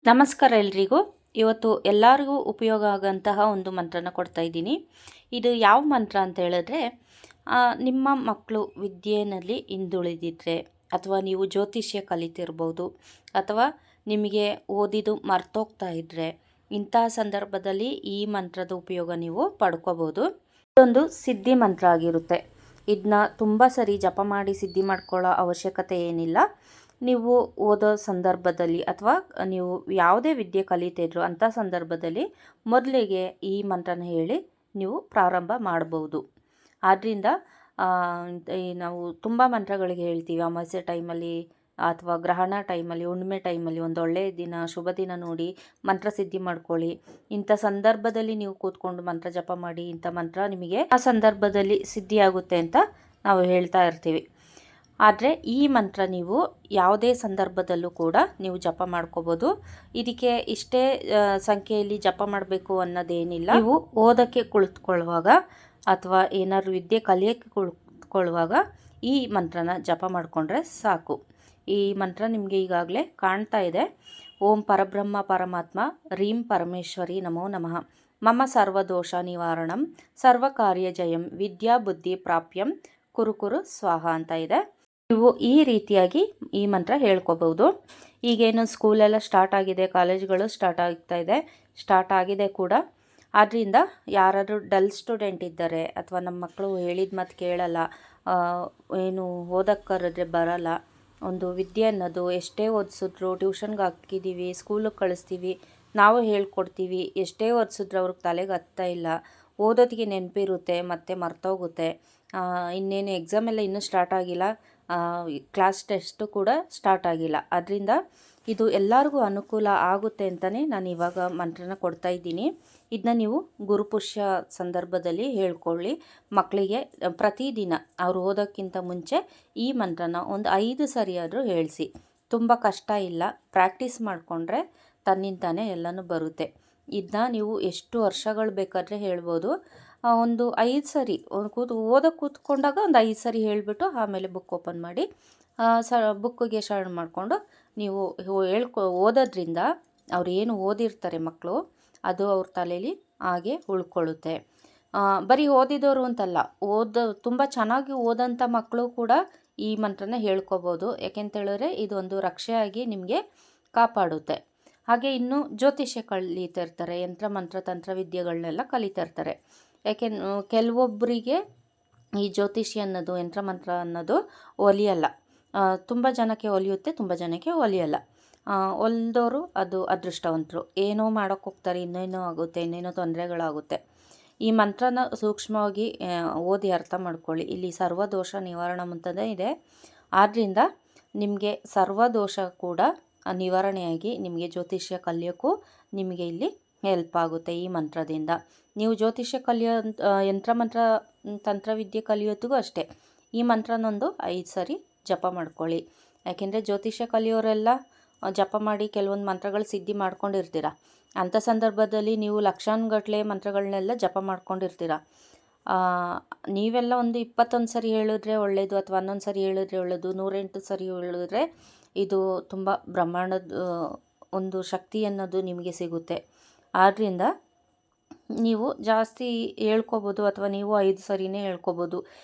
ನಮಸ್ಕಾರ ಎಲ್ರಿಗೂ. ಇವತ್ತು ಎಲ್ಲರಿಗೂ ಉಪಯೋಗ ಆಗೋಂತಹ ಒಂದು ಮಂತ್ರನ ಕೊಡ್ತಾ ಇದ್ದೀನಿ. ಇದು ಯಾವ ಮಂತ್ರ ಅಂತ ಹೇಳಿದ್ರೆ, ನಿಮ್ಮ ಮಕ್ಕಳು ವಿದ್ಯೆಯಲ್ಲಿ ಹಿಂದುಳಿದಿದ್ರೆ, ಅಥವಾ ನೀವು ಜ್ಯೋತಿಷ್ಯ ಕಲಿತಿರ್ಬೋದು, ಅಥವಾ ನಿಮಗೆ ಓದಿದ್ದು ಮರ್ತೋಗ್ತಾ ಇದ್ದರೆ, ಇಂತಹ ಸಂದರ್ಭದಲ್ಲಿ ಈ ಮಂತ್ರದ ಉಪಯೋಗ ನೀವು ಪಡ್ಕೋಬೋದು. ಇದೊಂದು ಸಿದ್ಧಿ ಮಂತ್ರ ಆಗಿರುತ್ತೆ. ಇದನ್ನ ತುಂಬ ಸರಿ ಜಪ ಮಾಡಿ ಸಿದ್ಧಿ ಮಾಡ್ಕೊಳ್ಳೋ ಅವಶ್ಯಕತೆ ಏನಿಲ್ಲ. ನೀವು ಓದೋ ಸಂದರ್ಭದಲ್ಲಿ ಅಥವಾ ನೀವು ಯಾವುದೇ ವಿದ್ಯೆ ಕಲಿತಿದ್ರು ಅಂಥ ಸಂದರ್ಭದಲ್ಲಿ ಮೊದಲಿಗೆ ಈ ಮಂತ್ರನ ಹೇಳಿ ನೀವು ಪ್ರಾರಂಭ ಮಾಡ್ಬೋದು. ಆದ್ದರಿಂದ ನಾವು ತುಂಬ ಮಂತ್ರಗಳಿಗೆ ಹೇಳ್ತೀವಿ. ಅಮಾವಾಸ್ಯೆ ಟೈಮಲ್ಲಿ ಅಥವಾ ಗ್ರಹಣ ಟೈಮಲ್ಲಿ, ಹುಣ್ಣಿಮೆ ಟೈಮಲ್ಲಿ ಒಂದು ಒಳ್ಳೆಯ ದಿನ, ಶುಭ ದಿನ ನೋಡಿ ಮಂತ್ರ ಸಿದ್ಧಿ ಮಾಡ್ಕೊಳ್ಳಿ. ಇಂಥ ಸಂದರ್ಭದಲ್ಲಿ ನೀವು ಕೂತ್ಕೊಂಡು ಮಂತ್ರ ಜಪ ಮಾಡಿ, ಇಂಥ ಮಂತ್ರ ನಿಮಗೆ ಆ ಸಂದರ್ಭದಲ್ಲಿ ಸಿದ್ಧಿಯಾಗುತ್ತೆ ಅಂತ ನಾವು ಹೇಳ್ತಾ ಇರ್ತೀವಿ. ಆದರೆ ಈ ಮಂತ್ರ ನೀವು ಯಾವುದೇ ಸಂದರ್ಭದಲ್ಲೂ ಕೂಡ ನೀವು ಜಪ ಮಾಡ್ಕೋಬೋದು. ಇದಕ್ಕೆ ಇಷ್ಟೇ ಸಂಖ್ಯೆಯಲ್ಲಿ ಜಪ ಮಾಡಬೇಕು ಅನ್ನೋದೇನಿಲ್ಲ. ನೀವು ಓದೋಕ್ಕೆ ಕುಳಿತುಕೊಳ್ಳುವಾಗ ಅಥವಾ ಏನಾದ್ರು ವಿದ್ಯೆ ಕಲಿಯೋಕ್ಕೆ ಕುಳಿತುಕೊಳ್ಳುವಾಗ ಈ ಮಂತ್ರನ ಜಪ ಮಾಡಿಕೊಂಡ್ರೆ ಸಾಕು. ಈ ಮಂತ್ರ ನಿಮಗೆ ಈಗಾಗಲೇ ಕಾಣ್ತಾ ಇದೆ. ಓಂ ಪರಬ್ರಹ್ಮ ಪರಮಾತ್ಮ ರೀಂ ಪರಮೇಶ್ವರಿ ನಮೋ ನಮಃ. ಮಮ ಸರ್ವದೋಷ ನಿವಾರಣಂ ಸರ್ವಕಾರ್ಯ ಜಯಂ ವಿದ್ಯಾ ಬುದ್ಧಿ ಪ್ರಾಪ್ಯಂ ಕುರು ಸ್ವಾಹ ಅಂತ ಇದೆ. ನೀವು ಈ ರೀತಿಯಾಗಿ ಈ ಮಂತ್ರ ಹೇಳ್ಕೋಬಹುದು. ಈಗೇನು ಸ್ಕೂಲೆಲ್ಲ ಸ್ಟಾರ್ಟ್ ಆಗಿದೆ, ಕಾಲೇಜ್ಗಳು ಸ್ಟಾರ್ಟ್ ಆಗಿದೆ ಕೂಡ. ಆದ್ದರಿಂದ ಯಾರಾದರೂ ಡಲ್ ಸ್ಟೂಡೆಂಟ್ ಇದ್ದಾರೆ, ಅಥವಾ ನಮ್ಮ ಮಕ್ಕಳು ಹೇಳಿದ ಮಾತು ಕೇಳಲ್ಲ, ಏನು ಓದಕ್ಕೆ ಕರೆದ್ರೆ ಬರಲ್ಲ, ಒಂದು ವಿದ್ಯೆ ಅನ್ನೋದು ಎಷ್ಟೇ ಓದಿಸಿದ್ರು, ಟ್ಯೂಷನ್ಗೆ ಹಾಕಿದ್ದೀವಿ, ಸ್ಕೂಲಿಗೆ ಕಳಿಸ್ತೀವಿ, ನಾವು ಹೇಳ್ಕೊಡ್ತೀವಿ, ಎಷ್ಟೇ ಓದಿಸಿದ್ರು ಅವ್ರಿಗೆ ತಲೆಗೆ ಹತ್ತಾ ಇಲ್ಲ, ಓದೋದಕ್ಕೆ ನೆನಪಿರುತ್ತೆ ಮತ್ತು ಮರ್ತೋಗುತ್ತೆ, ಇನ್ನೇನು ಎಕ್ಸಾಮ್ ಎಲ್ಲ ಇನ್ನೂ ಸ್ಟಾರ್ಟ್ ಆಗಿಲ್ಲ, ಕ್ಲಾಸ್ ಟೆಸ್ಟು ಕೂಡ ಸ್ಟಾರ್ಟ್ ಆಗಿಲ್ಲ. ಅದರಿಂದ ಇದು ಎಲ್ಲರಿಗೂ ಅನುಕೂಲ ಆಗುತ್ತೆ ಅಂತಲೇ ನಾನು ಇವಾಗ ಮಂತ್ರನ ಕೊಡ್ತಾ ಇದ್ದೀನಿ. ಇದನ್ನ ನೀವು ಗುರುಪುಷ್ಯ ಸಂದರ್ಭದಲ್ಲಿ ಹೇಳ್ಕೊಳ್ಳಿ. ಮಕ್ಕಳಿಗೆ ಪ್ರತಿದಿನ ಅವ್ರು ಓದೋಕ್ಕಿಂತ ಮುಂಚೆ ಈ ಮಂತ್ರನ ಒಂದು 5 ಸರಿಯಾದರೂ ಹೇಳಿಸಿ. ತುಂಬ ಕಷ್ಟ ಇಲ್ಲ, ಪ್ರಾಕ್ಟೀಸ್ ಮಾಡಿಕೊಂಡ್ರೆ ತನ್ನಿಂತಾನೇ ಎಲ್ಲನೂ ಬರುತ್ತೆ. ಇದನ್ನ ನೀವು ಎಷ್ಟು ವರ್ಷಗಳು ಬೇಕಾದರೆ ಹೇಳ್ಬೋದು. ಒಂದು 5 ಸರಿ ಓದೋಕ್ಕೆ ಕೂತ್ಕೊಂಡಾಗ ಒಂದು 5 ಸರಿ ಹೇಳಿಬಿಟ್ಟು ಆಮೇಲೆ ಬುಕ್ ಓಪನ್ ಮಾಡಿ ಬುಕ್ಕಿಗೆ ಶರಣ ಮಾಡಿಕೊಂಡು ನೀವು ಓದೋದ್ರಿಂದ ಅವ್ರು ಏನು ಓದಿರ್ತಾರೆ ಮಕ್ಕಳು, ಅದು ಅವ್ರ ತಲೆಯಲ್ಲಿ ಹಾಗೆ ಉಳ್ಕೊಳ್ಳುತ್ತೆ. ಬರೀ ಓದಿದವರು ಅಂತಲ್ಲ, ತುಂಬ ಚೆನ್ನಾಗಿ ಓದೋಂಥ ಮಕ್ಕಳು ಕೂಡ ಈ ಮಂತ್ರನ ಹೇಳ್ಕೊಬೋದು. ಯಾಕೆಂತೇಳಿದ್ರೆ ಇದೊಂದು ರಕ್ಷೆಯಾಗಿ ನಿಮಗೆ ಕಾಪಾಡುತ್ತೆ. ಹಾಗೆ ಇನ್ನು ಜ್ಯೋತಿಷ್ಯ ಕಲಿತಿರ್ತಾರೆ, ಯಂತ್ರ ಮಂತ್ರ ತಂತ್ರ ವಿದ್ಯೆಗಳನ್ನೆಲ್ಲ ಕಲಿತಿರ್ತಾರೆ. ಕೆಲವೊಬ್ಬರಿಗೆ ಈ ಜ್ಯೋತಿಷ್ಯ ಅನ್ನೋದು, ಯಂತ್ರ ಮಂತ್ರ ಅನ್ನೋದು ಒಲಿಯಲ್ಲ. ತುಂಬ ಜನಕ್ಕೆ ಒಲಿಯುತ್ತೆ, ತುಂಬ ಜನಕ್ಕೆ ಒಲಿಯಲ್ಲ. ಒಲಿದವರು ಅದು ಅದೃಷ್ಟವಂತರು. ಏನೋ ಮಾಡೋಕ್ಕೆ ಹೋಗ್ತಾರೆ, ಇನ್ನೇನೋ ಆಗುತ್ತೆ, ಇನ್ನೇನೋ ತೊಂದರೆಗಳಾಗುತ್ತೆ. ಈ ಮಂತ್ರನ ಸೂಕ್ಷ್ಮವಾಗಿ ಓದಿ ಅರ್ಥ ಮಾಡ್ಕೊಳ್ಳಿ. ಇಲ್ಲಿ ಸರ್ವದೋಷ ನಿವಾರಣೆ ಅಂತಲೇ ಇದೆ. ಆದ್ದರಿಂದ ನಿಮಗೆ ಸರ್ವದೋಷ ಕೂಡ ನಿವಾರಣೆಯಾಗಿ ನಿಮಗೆ ಜ್ಯೋತಿಷ್ಯ ಕಲಿಯೋಕ್ಕೂ ನಿಮಗೆ ಇಲ್ಲಿ ಹೆಲ್ಪ್ ಆಗುತ್ತೆ ಈ ಮಂತ್ರದಿಂದ. ನೀವು ಜ್ಯೋತಿಷ್ಯ ಯಂತ್ರ ಮಂತ್ರ ತಂತ್ರವಿದ್ಯೆ ಕಲಿಯೋತ್ತಿಗೂ ಅಷ್ಟೇ ಈ ಮಂತ್ರನೊಂದು 5 ಸರಿ ಜಪ ಮಾಡ್ಕೊಳ್ಳಿ. ಯಾಕೆಂದರೆ ಜ್ಯೋತಿಷ್ಯ ಕಲಿಯೋರೆಲ್ಲ ಜಪ ಮಾಡಿ ಕೆಲವೊಂದು ಮಂತ್ರಗಳು ಸಿದ್ಧಿ ಮಾಡ್ಕೊಂಡಿರ್ತೀರ. ಅಂಥ ಸಂದರ್ಭದಲ್ಲಿ ನೀವು ಲಕ್ಷಾನುಗಟ್ಟಲೆ ಮಂತ್ರಗಳನ್ನೆಲ್ಲ ಜಪ ಮಾಡ್ಕೊಂಡಿರ್ತೀರ. ನೀವೆಲ್ಲ ಒಂದು 21 ಸರಿ ಹೇಳಿದ್ರೆ ಒಳ್ಳೆಯದು, ಅಥವಾ 11 ಸರಿ ಹೇಳಿದ್ರೆ ಒಳ್ಳೆಯದು, 108 ಸರಿ ಹೇಳಿದ್ರೆ ಇದು ತುಂಬ ಬ್ರಹ್ಮಾಂಡದ ಒಂದು ಶಕ್ತಿ ಅನ್ನೋದು ನಿಮಗೆ ಸಿಗುತ್ತೆ. ಆದ್ದರಿಂದ ನೀವು ಜಾಸ್ತಿ ಹೇಳ್ಕೊಬೋದು, ಅಥವಾ ನೀವು 5 ಸರಿನೇ ಹೇಳ್ಕೊಬೋದು,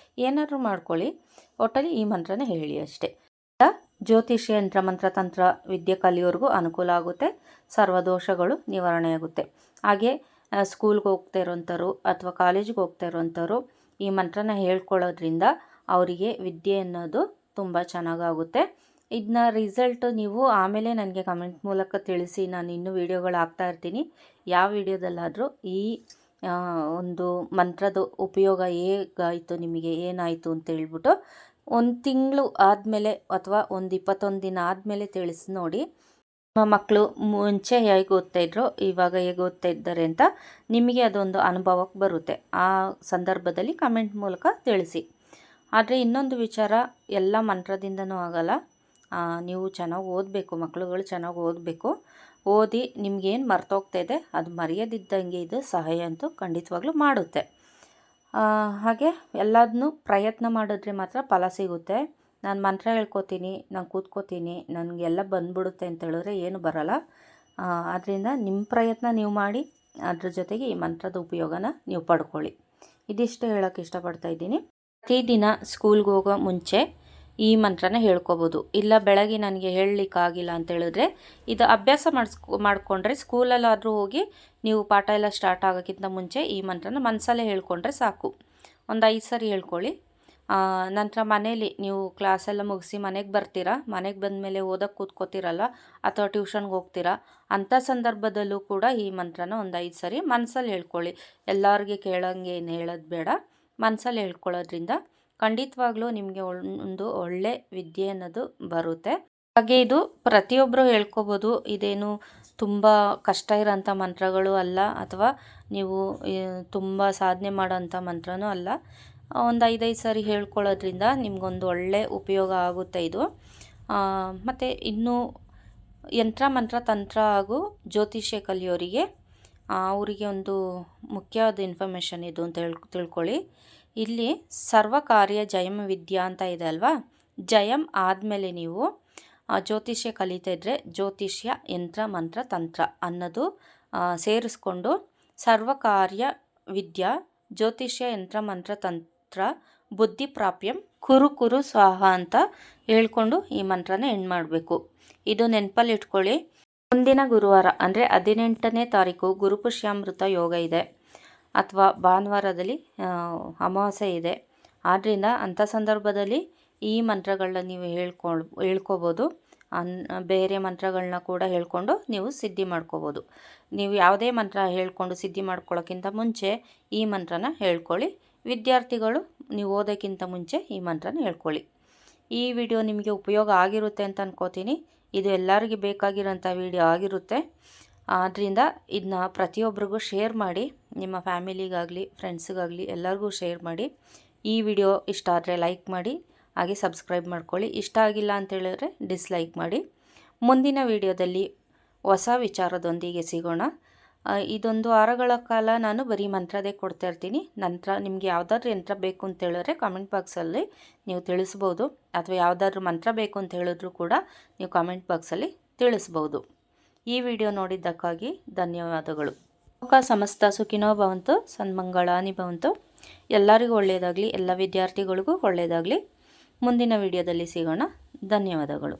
ಏನಾದರೂ ಮಾಡ್ಕೊಳ್ಳಿ. ಒಟ್ಟಲ್ಲಿ ಈ ಮಂತ್ರನ ಹೇಳಿ ಅಷ್ಟೇ. ಜ್ಯೋತಿಷ್ಯ ಯಂತ್ರ ಮಂತ್ರ ತಂತ್ರ ವಿದ್ಯೆ ಕಲಿಯೋರಿಗೂ ಅನುಕೂಲ ಆಗುತ್ತೆ, ಸರ್ವದೋಷಗಳು ನಿವಾರಣೆ ಆಗುತ್ತೆ. ಹಾಗೆ ಸ್ಕೂಲ್ಗೆ ಹೋಗ್ತಾ ಇರೋಂಥವ್ರು ಅಥವಾ ಕಾಲೇಜಿಗೆ ಹೋಗ್ತಾ ಇರೋಂಥವ್ರು ಈ ಮಂತ್ರನ ಹೇಳ್ಕೊಳ್ಳೋದ್ರಿಂದ ಅವರಿಗೆ ವಿದ್ಯೆ ಅನ್ನೋದು ತುಂಬ ಚೆನ್ನಾಗಾಗುತ್ತೆ. ಇದನ್ನ ರಿಸಲ್ಟ್ ನೀವು ಆಮೇಲೆ ನನಗೆ ಕಮೆಂಟ್ ಮೂಲಕ ತಿಳಿಸಿ. ನಾನು ಇನ್ನೂ ವೀಡಿಯೋಗಳು ಹಾಕ್ತಾ ಇರ್ತೀನಿ. ಯಾವ ವಿಡಿಯೋದಲ್ಲಾದರೂ ಈ ಒಂದು ಮಂತ್ರದ ಉಪಯೋಗ ಹೇಗಾಯಿತು, ನಿಮಗೆ ಏನಾಯಿತು ಅಂತ ಹೇಳ್ಬಿಟ್ಟು 1 ತಿಂಗಳು ಆದಮೇಲೆ ಅಥವಾ ಒಂದು 21 ದಿನ ಆದಮೇಲೆ ತಿಳಿಸಿ ನೋಡಿ. ಮಕ್ಕಳು ಮುಂಚೆ ಹೇಗೆ ಓದ್ತಾಯಿದ್ರು, ಇವಾಗ ಹೇಗೆ ಓದ್ತಾ ಇದ್ದಾರೆ ಅಂತ ನಿಮಗೆ ಅದೊಂದು ಅನುಭವಕ್ಕೆ ಬರುತ್ತೆ. ಆ ಸಂದರ್ಭದಲ್ಲಿ ಕಮೆಂಟ್ ಮೂಲಕ ತಿಳಿಸಿ. ಆದರೆ ಇನ್ನೊಂದು ವಿಚಾರ, ಎಲ್ಲ ಮಂತ್ರದಿಂದನೂ ಆಗಲ್ಲ. ನೀವು ಚೆನ್ನಾಗಿ ಓದಬೇಕು, ಮಕ್ಕಳುಗಳು ಚೆನ್ನಾಗಿ ಓದಬೇಕು. ಓದಿ ನಿಮಗೇನು ಮರ್ತೋಗ್ತಾ ಇದೆ ಅದು ಮರೆಯದಿದ್ದಂಗೆ ಇದು ಸಹಾಯ ಅಂತೂ ಖಂಡಿತವಾಗ್ಲೂ ಮಾಡುತ್ತೆ. ಹಾಗೆ ಎಲ್ಲದನ್ನೂ ಪ್ರಯತ್ನ ಮಾಡಿದ್ರೆ ಮಾತ್ರ ಫಲ ಸಿಗುತ್ತೆ. ನಾನು ಮಂತ್ರ ಹೇಳ್ಕೊತೀನಿ, ನಾನು ಕೂತ್ಕೋತೀನಿ, ನನಗೆಲ್ಲ ಬಂದ್ಬಿಡುತ್ತೆ ಅಂತ ಹೇಳಿದ್ರೆ ಏನು ಬರಲ್ಲ. ಆದ್ದರಿಂದ ನಿಮ್ಮ ಪ್ರಯತ್ನ ನೀವು ಮಾಡಿ, ಅದ್ರ ಜೊತೆಗೆ ಈ ಮಂತ್ರದ ಉಪಯೋಗನ ನೀವು ಪಡ್ಕೊಳ್ಳಿ. ಇದಿಷ್ಟು ಹೇಳೋಕ್ಕೆ ಇಷ್ಟಪಡ್ತಾ ಇದ್ದೀನಿ. ಪ್ರತಿದಿನ ಸ್ಕೂಲ್ಗೆ ಹೋಗೋ ಮುಂಚೆ ಈ ಮಂತ್ರನ ಹೇಳ್ಕೊಬೋದು. ಇಲ್ಲ ಬೆಳಗ್ಗೆ ನನಗೆ ಹೇಳಲಿಕ್ಕಾಗಿಲ್ಲ ಅಂತ ಹೇಳಿದ್ರೆ ಇದು ಅಭ್ಯಾಸ ಮಾಡಿಕೊಂಡ್ರೆ ಸ್ಕೂಲಲ್ಲಾದರೂ ಹೋಗಿ ನೀವು ಪಾಠ ಎಲ್ಲ ಸ್ಟಾರ್ಟ್ ಆಗೋಕ್ಕಿಂತ ಮುಂಚೆ ಈ ಮಂತ್ರನ ಮನಸಲ್ಲೇ ಹೇಳ್ಕೊಂಡ್ರೆ ಸಾಕು. ಒಂದು 5 ಸರಿ ಹೇಳ್ಕೊಳ್ಳಿ. ನಂತರ ಮನೇಲಿ ನೀವು ಕ್ಲಾಸೆಲ್ಲ ಮುಗಿಸಿ ಮನೆಗೆ ಬರ್ತೀರಾ, ಮನೆಗೆ ಬಂದಮೇಲೆ ಓದೋಕ್ಕೆ ಕೂತ್ಕೋತಿರಲ್ಲ ಅಥವಾ ಟ್ಯೂಷನ್ಗೆ ಹೋಗ್ತೀರಾ, ಅಂಥ ಸಂದರ್ಭದಲ್ಲೂ ಕೂಡ ಈ ಮಂತ್ರನ ಒಂದು 5 ಸರಿ ಮನಸಲ್ಲಿ ಹೇಳ್ಕೊಳ್ಳಿ. ಎಲ್ಲರಿಗೆ ಕೇಳೋಂಗೆ ಏನು ಹೇಳೋದು ಬೇಡ, ಮನಸಲ್ಲಿ ಹೇಳ್ಕೊಳ್ಳೋದ್ರಿಂದ ಖಂಡಿತವಾಗ್ಲೂ ನಿಮಗೆ ಒಂದು ಒಳ್ಳೆ ವಿದ್ಯೆ ಅನ್ನೋದು ಬರುತ್ತೆ. ಹಾಗೆ ಇದು ಪ್ರತಿಯೊಬ್ಬರು ಹೇಳ್ಕೊಬೋದು. ಇದೇನು ತುಂಬ ಕಷ್ಟ ಇರೋಂಥ ಮಂತ್ರಗಳು ಅಲ್ಲ, ಅಥವಾ ನೀವು ತುಂಬ ಸಾಧನೆ ಮಾಡೋಂಥ ಮಂತ್ರನೂ ಅಲ್ಲ. ಒಂದು 5 ಸರಿ ಹೇಳ್ಕೊಳ್ಳೋದ್ರಿಂದ ನಿಮಗೊಂದು ಒಳ್ಳೆ ಉಪಯೋಗ ಆಗುತ್ತೆ ಇದು. ಮತ್ತು ಇನ್ನು ಯಂತ್ರ ಮಂತ್ರ ತಂತ್ರ ಹಾಗೂ ಜ್ಯೋತಿಷ್ಯ ಕಲಿಯೋರಿಗೆ ಅವರಿಗೆ ಒಂದು ಮುಖ್ಯವಾದ ಇನ್ಫಾರ್ಮೇಷನ್ ಇದು ಅಂತ ತಿಳ್ಕೊಳ್ಳಿ. ಇಲ್ಲಿ ಸರ್ವಕಾರ್ಯ ಜಯಂ ವಿದ್ಯಾ ಅಂತ ಇದೆ ಅಲ್ವಾ, ಜಯಂ ಆದಮೇಲೆ ನೀವು ಜ್ಯೋತಿಷ್ಯ ಕಲಿತಾ ಇದ್ದರೆ ಜ್ಯೋತಿಷ್ಯ ಯಂತ್ರ ಮಂತ್ರ ತಂತ್ರ ಅನ್ನೋದು ಸೇರಿಸ್ಕೊಂಡು ಸರ್ವಕಾರ್ಯ ವಿದ್ಯಾ ಜ್ಯೋತಿಷ್ಯ ಯಂತ್ರ ಮಂತ್ರ ತಂತ್ರ ಬುದ್ಧಿ ಪ್ರಾಪ್ಯಂ ಕುರು ಸ್ವಾಹ ಅಂತ ಹೇಳ್ಕೊಂಡು ಈ ಮಂತ್ರನ ಎಂಡ್ ಮಾಡಬೇಕು. ಇದು ನೆನಪಲ್ಲಿ ಇಟ್ಕೊಳ್ಳಿ. ಮುಂದಿನ ಗುರುವಾರ ಅಂದರೆ 18ನೇ ತಾರೀಕು ಗುರುಪುಷ್ಯಾಮೃತ ಯೋಗ ಇದೆ, ಅಥವಾ ಭಾನುವಾರದಲ್ಲಿ ಅಮಾವಾಸ್ಯೆ ಇದೆ. ಆದ್ದರಿಂದ ಅಂಥ ಸಂದರ್ಭದಲ್ಲಿ ಈ ಮಂತ್ರಗಳನ್ನ ನೀವು ಹೇಳ್ಕೊಬೋದು. ಬೇರೆ ಮಂತ್ರಗಳನ್ನ ಕೂಡ ಹೇಳ್ಕೊಂಡು ನೀವು ಸಿದ್ಧಿ ಮಾಡ್ಕೋಬೋದು. ನೀವು ಯಾವುದೇ ಮಂತ್ರ ಹೇಳ್ಕೊಂಡು ಸಿದ್ಧಿ ಮಾಡ್ಕೊಳ್ಳೋಕ್ಕಿಂತ ಮುಂಚೆ ಈ ಮಂತ್ರನ ಹೇಳ್ಕೊಳ್ಳಿ. ವಿದ್ಯಾರ್ಥಿಗಳು ನೀವು ಓದೋಕ್ಕಿಂತ ಮುಂಚೆ ಈ ಮಂತ್ರನ ಹೇಳ್ಕೊಳ್ಳಿ. ಈ ವಿಡಿಯೋ ನಿಮಗೆ ಉಪಯೋಗ ಆಗಿರುತ್ತೆ ಅಂತ ಅನ್ಕೋತೀನಿ. ಇದು ಎಲ್ಲರಿಗೂ ಬೇಕಾಗಿರೋಂಥ ವಿಡಿಯೋ ಆಗಿರುತ್ತೆ. ಆದ್ದರಿಂದ ಇದನ್ನ ಪ್ರತಿಯೊಬ್ಬರಿಗೂ ಶೇರ್ ಮಾಡಿ, ನಿಮ್ಮ ಫ್ಯಾಮಿಲಿಗಾಗಲಿ ಫ್ರೆಂಡ್ಸಿಗಾಗಲಿ ಎಲ್ಲರಿಗೂ ಶೇರ್ ಮಾಡಿ. ಈ ವಿಡಿಯೋ ಇಷ್ಟ ಆದರೆ ಲೈಕ್ ಮಾಡಿ, ಹಾಗೆ ಸಬ್ಸ್ಕ್ರೈಬ್ ಮಾಡ್ಕೊಳ್ಳಿ. ಇಷ್ಟ ಆಗಿಲ್ಲ ಅಂತ ಹೇಳಿದ್ರೆ ಡಿಸ್ಲೈಕ್ ಮಾಡಿ. ಮುಂದಿನ ವಿಡಿಯೋದಲ್ಲಿ ಹೊಸ ವಿಚಾರದೊಂದಿಗೆ ಸಿಗೋಣ. ಇದೊಂದು ವಾರಗಳ ಕಾಲ ನಾನು ಬರೀ ಮಂತ್ರದೇ ಕೊಡ್ತಾ ಇರ್ತೀನಿ. ನಂತರ ನಿಮಗೆ ಯಾವುದಾದ್ರೂ ಯಂತ್ರ ಬೇಕು ಅಂತ ಹೇಳಿದ್ರೆ ಕಾಮೆಂಟ್ ಬಾಕ್ಸಲ್ಲಿ ನೀವು ತಿಳಿಸ್ಬೋದು, ಅಥವಾ ಯಾವುದಾದ್ರೂ ಮಂತ್ರ ಬೇಕು ಅಂತ ಹೇಳಿದ್ರು ಕೂಡ ನೀವು ಕಾಮೆಂಟ್ ಬಾಕ್ಸಲ್ಲಿ ತಿಳಿಸ್ಬೋದು. ಈ ವಿಡಿಯೋ ನೋಡಿದ್ದಕ್ಕಾಗಿ ಧನ್ಯವಾದಗಳು. ಲೋಕ ಸಮಸ್ತ ಸುಖಿನೋ ಭವಂತು, ಸನ್ಮಂಗಳಾನಿ ಭವಂತು. ಎಲ್ಲರಿಗೂ ಒಳ್ಳೆಯದಾಗಲಿ, ಎಲ್ಲ ವಿದ್ಯಾರ್ಥಿಗಳಿಗೂ ಒಳ್ಳೆಯದಾಗಲಿ. ಮುಂದಿನ ವಿಡಿಯೋದಲ್ಲಿ ಸಿಗೋಣ. ಧನ್ಯವಾದಗಳು.